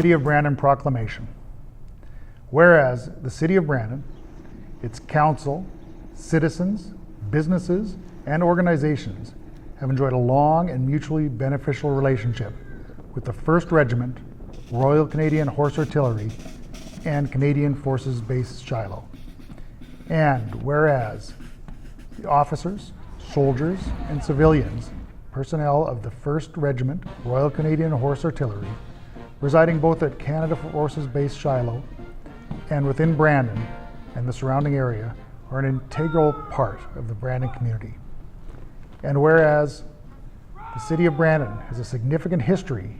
City of Brandon Proclamation. Whereas the City of Brandon, its council, citizens, businesses, and organizations have enjoyed a long and mutually beneficial relationship with the 1st Regiment, Royal Canadian Horse Artillery, and Canadian Forces Base Shiloh. And whereas the officers, soldiers, and civilians, personnel of the 1st Regiment, Royal Canadian Horse Artillery, residing both at Canada Forces Base Shiloh and within Brandon and the surrounding area, are an integral part of the Brandon community. And whereas the City of Brandon has a significant history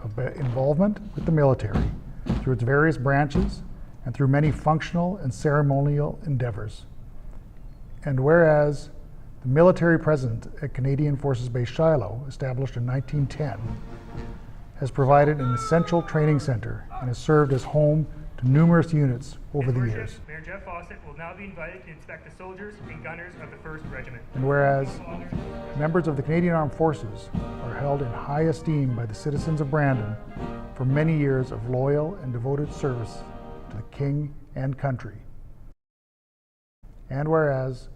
of involvement with the military through its various branches and through many functional and ceremonial endeavors. And whereas the military presence at Canadian Forces Base Shiloh, established in 1910, has provided an essential training center and has served as home to numerous units over the years. Mayor Jeff Fawcett will now be invited to inspect the soldiers and gunners of the 1st Regiment. And whereas members of the Canadian Armed Forces are held in high esteem by the citizens of Brandon for many years of loyal and devoted service to the King and country. And whereas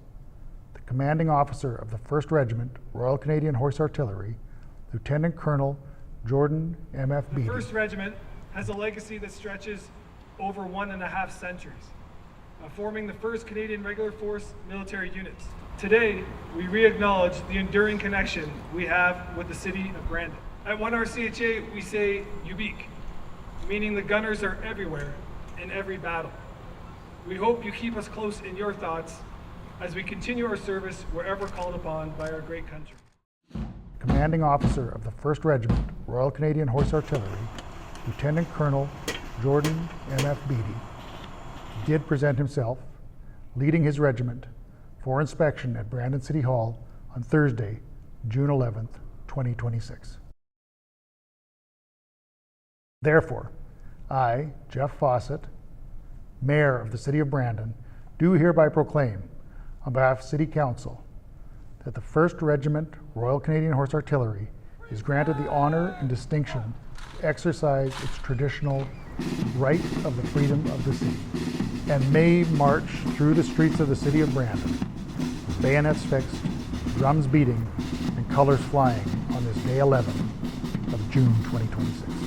the commanding officer of the 1st Regiment, Royal Canadian Horse Artillery, Lieutenant Colonel Jordan M.F. Beatty. The 1st Regiment has a legacy that stretches over 1.5 centuries, forming the 1st Canadian Regular Force military units. Today, we re-acknowledge the enduring connection we have with the City of Brandon. At 1RCHA, we say "Ubique," meaning the gunners are everywhere in every battle. We hope you keep us close in your thoughts as we continue our service wherever called upon by our great country. Commanding officer of the 1st Regiment, Royal Canadian Horse Artillery, Lieutenant Colonel Jordan M.F. Beatty, did present himself, leading his regiment, for inspection at Brandon City Hall on Thursday, June 11th, 2026. Therefore, I, Jeff Fawcett, Mayor of the City of Brandon, do hereby proclaim, on behalf of City Council, that the 1st Regiment Royal Canadian Horse Artillery is granted the honor and distinction to exercise its traditional right of the freedom of the city, and may march through the streets of the City of Brandon, bayonets fixed, drums beating, and colors flying on this day 11 of June 2026.